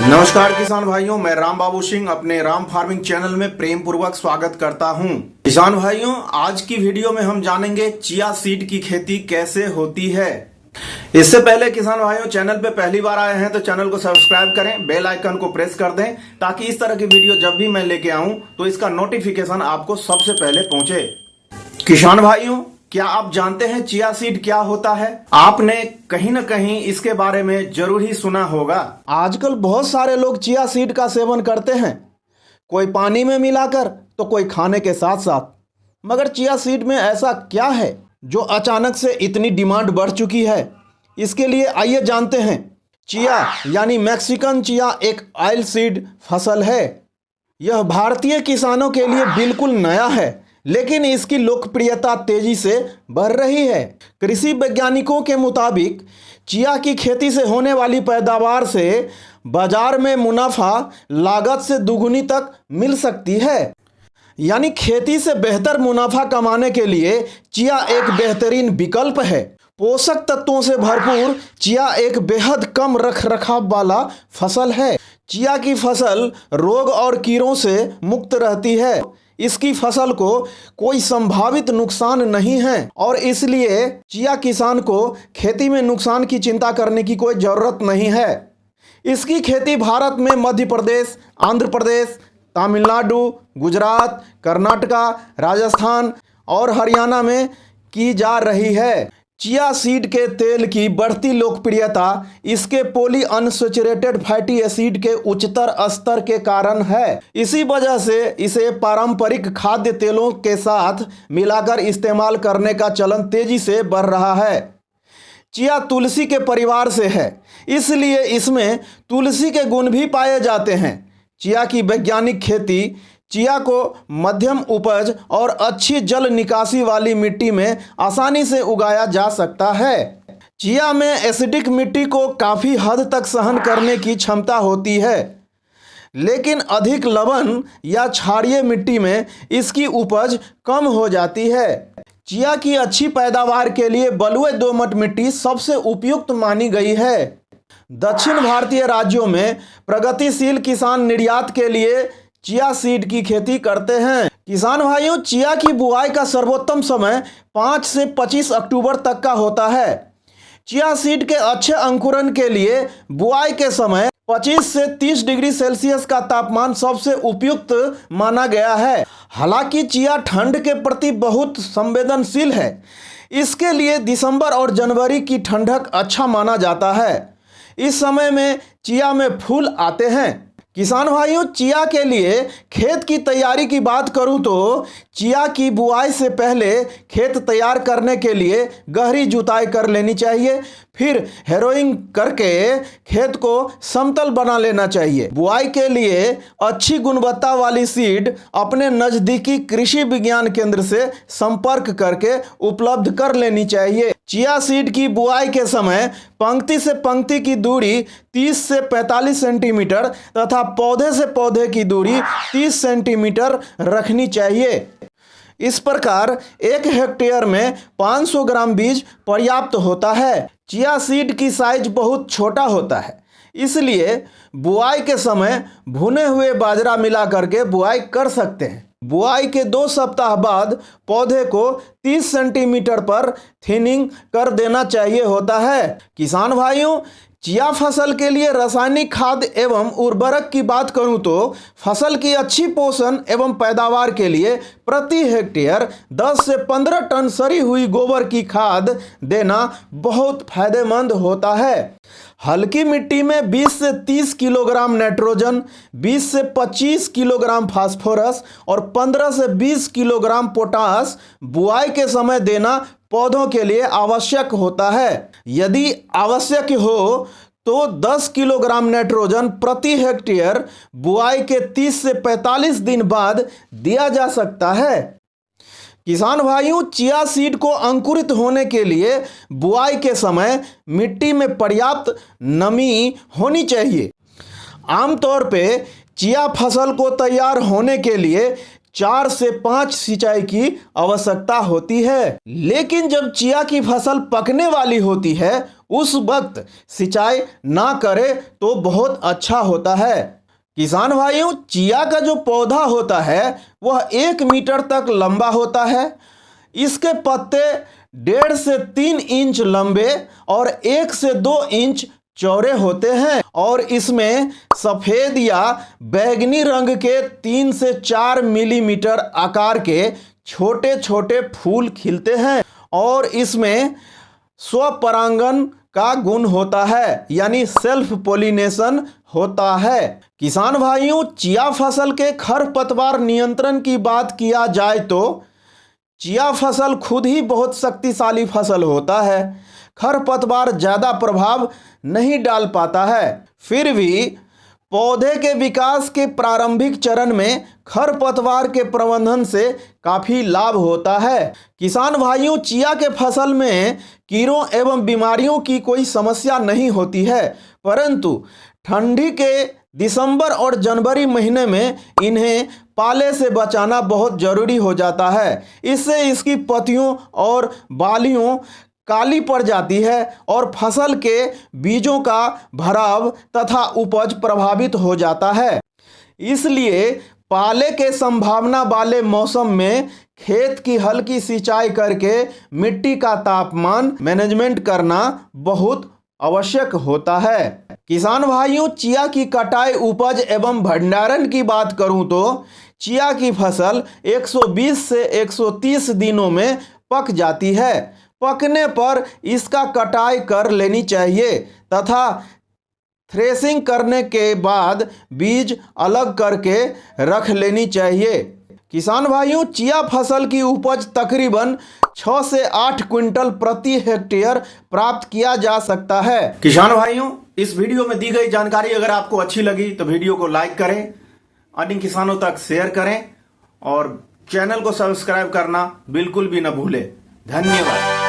नमस्कार किसान भाइयों, मैं राम बाबू सिंह अपने राम फार्मिंग चैनल में प्रेम पूर्वक स्वागत करता हूं। किसान भाइयों, आज की वीडियो में हम जानेंगे चिया सीड की खेती कैसे होती है। इससे पहले किसान भाइयों, चैनल पे पहली बार आए हैं तो चैनल को सब्सक्राइब करें, बेल आइकन को प्रेस कर दें ताकि इस तरह की वीडियो जब भी मैं लेके आऊं तो इसका नोटिफिकेशन आपको सबसे पहले पहुंचे। किसान भाइयों, क्या आप जानते हैं चिया सीड क्या होता है? आपने कहीं न कहीं इसके बारे में जरूर ही सुना होगा। आजकल बहुत सारे लोग चिया सीड का सेवन करते हैं, कोई पानी में मिलाकर तो कोई खाने के साथ साथ। मगर चिया सीड में ऐसा क्या है जो अचानक से इतनी डिमांड बढ़ चुकी है? इसके लिए आइए जानते हैं। चिया यानी मैक्सिकन चिया एक ऑयल सीड फसल है। यह भारतीय किसानों के लिए बिल्कुल नया है, लेकिन इसकी लोकप्रियता तेजी से बढ़ रही है। कृषि वैज्ञानिकों के मुताबिक चिया की खेती से होने वाली पैदावार से बाजार में मुनाफा लागत से दुगुनी तक मिल सकती है। यानी खेती से बेहतर मुनाफा कमाने के लिए चिया एक बेहतरीन विकल्प है। पोषक तत्वों से भरपूर चिया एक बेहद कम रखरखाव वाला फसल है। चिया की फसल रोग और कीड़ों से मुक्त रहती है। इसकी फसल को कोई संभावित नुकसान नहीं है और इसलिए चिया किसान को खेती में नुकसान की चिंता करने की कोई ज़रूरत नहीं है। इसकी खेती भारत में मध्य प्रदेश, आंध्र प्रदेश, तमिलनाडु, गुजरात, कर्नाटका, राजस्थान और हरियाणा में की जा रही है। चिया सीड के तेल की बढ़ती लोकप्रियता इसके पॉली अनसैचुरेटेड फैटी एसिड के उच्चतर स्तर के कारण है। इसी वजह से इसे पारंपरिक खाद्य तेलों के साथ मिलाकर इस्तेमाल करने का चलन तेजी से बढ़ रहा है। चिया तुलसी के परिवार से है, इसलिए इसमें तुलसी के गुण भी पाए जाते हैं। चिया की वैज्ञानिक खेती चिया को मध्यम उपज और अच्छी जल निकासी वाली मिट्टी में आसानी से उगाया जा सकता है। चिया में एसिडिक मिट्टी को काफ़ी हद तक सहन करने की क्षमता होती है, लेकिन अधिक लवण या क्षारीय मिट्टी में इसकी उपज कम हो जाती है। चिया की अच्छी पैदावार के लिए बलुई दोमट मिट्टी सबसे उपयुक्त मानी गई है। दक्षिण भारतीय राज्यों में प्रगतिशील किसान निर्यात के लिए चिया सीड की खेती करते हैं। किसान भाइयों, चिया की बुआई का सर्वोत्तम समय 5 से 25 अक्टूबर तक का होता है। चिया सीड के अच्छे अंकुरण के लिए बुआई के समय 25 से 30 डिग्री सेल्सियस का तापमान सबसे उपयुक्त माना गया है। हालांकि चिया ठंड के प्रति बहुत संवेदनशील है, इसके लिए दिसंबर और जनवरी की ठंडक अच्छा माना जाता है। इस समय में चिया में फूल आते हैं। किसान भाइयों, चिया के लिए खेत की तैयारी की बात करूं तो चिया की बुआई से पहले खेत तैयार करने के लिए गहरी जुताई कर लेनी चाहिए। फिर हैरोइंग करके खेत को समतल बना लेना चाहिए। बुआई के लिए अच्छी गुणवत्ता वाली सीड अपने नज़दीकी कृषि विज्ञान केंद्र से संपर्क करके उपलब्ध कर लेनी चाहिए। चिया सीड की बुआई के समय पंक्ति से पंक्ति की दूरी 30 से 45 सेंटीमीटर तथा पौधे से पौधे की दूरी 30 सेंटीमीटर रखनी चाहिए। इस प्रकार 1 हेक्टेयर में 500 ग्राम बीज पर्याप्त होता है। चिया सीड की साइज बहुत छोटा होता है, इसलिए बुआई के समय भुने हुए बाजरा मिला करके बुआई कर सकते हैं। बुआई के 2 सप्ताह बाद पौधे को 30 सेंटीमीटर पर थिनिंग कर देना चाहिए होता है। किसान भाइयों, चिया फसल के लिए रासायनिक खाद एवं उर्वरक की बात करूं तो फसल की अच्छी पोषण एवं पैदावार के लिए प्रति हेक्टेयर 10 से 15 टन सड़ी हुई गोबर की खाद देना बहुत फायदेमंद होता है। हल्की मिट्टी में 20 से 30 किलोग्राम नाइट्रोजन, 20 से 25 किलोग्राम फास्फोरस और 15 से 20 किलोग्राम पोटास बुआई के समय देना पौधों के लिए आवश्यक होता है। यदि आवश्यक हो तो 10 किलोग्राम नाइट्रोजन प्रति हेक्टेयर बुआई के 30 से 45 दिन बाद दिया जा सकता है। किसान भाइयों, चिया सीड को अंकुरित होने के लिए बुआई के समय मिट्टी में पर्याप्त नमी होनी चाहिए। आमतौर पे चिया फसल को तैयार होने के लिए 4 से 5 सिंचाई की आवश्यकता होती है। लेकिन जब चिया की फसल पकने वाली होती है उस वक्त सिंचाई ना करे तो बहुत अच्छा होता है। किसान भाइयों, चिया का जो पौधा होता है वह 1 मीटर तक लंबा होता है। इसके पत्ते 1.5 से 3 इंच लंबे और 1 से 2 इंच चौड़े होते हैं और इसमें सफेद या बैंगनी रंग के 3 से 4 मिलीमीटर आकार के छोटे छोटे फूल खिलते हैं और इसमें स्वपरागण का गुण होता है, यानी सेल्फ पोलिनेशन होता है। किसान भाइयों, चिया फसल के खरपतवार नियंत्रण की बात किया जाए तो चिया फसल खुद ही बहुत शक्तिशाली फसल होता है। खरपतवार ज़्यादा प्रभाव नहीं डाल पाता है, फिर भी पौधे के विकास के प्रारंभिक चरण में खरपतवार के प्रबंधन से काफ़ी लाभ होता है। किसान भाइयों, चिया के फसल में कीड़ों एवं बीमारियों की कोई समस्या नहीं होती है, परंतु ठंडी के दिसंबर और जनवरी महीने में इन्हें पाले से बचाना बहुत ज़रूरी हो जाता है। इससे इसकी पत्तियों और बालियों काली पड़ जाती है और फसल के बीजों का भराव तथा उपज प्रभावित हो जाता है। इसलिए पाले के संभावना वाले मौसम में खेत की हल्की सिंचाई करके मिट्टी का तापमान मैनेजमेंट करना बहुत आवश्यक होता है। किसान भाइयों, चिया की कटाई, उपज एवं भंडारण की बात करूं तो चिया की फसल 120 से 130 दिनों में पक जाती है। पकने पर इसका कटाई कर लेनी चाहिए तथा थ्रेसिंग करने के बाद बीज अलग करके रख लेनी चाहिए। किसान भाइयों, चिया फसल की उपज तकरीबन 6 से 8 क्विंटल प्रति हेक्टेयर प्राप्त किया जा सकता है। किसान भाइयों, इस वीडियो में दी गई जानकारी अगर आपको अच्छी लगी तो वीडियो को लाइक करें, अन्य किसानों तक शेयर करें और चैनल को सब्सक्राइब करना बिल्कुल भी न भूलें। धन्यवाद।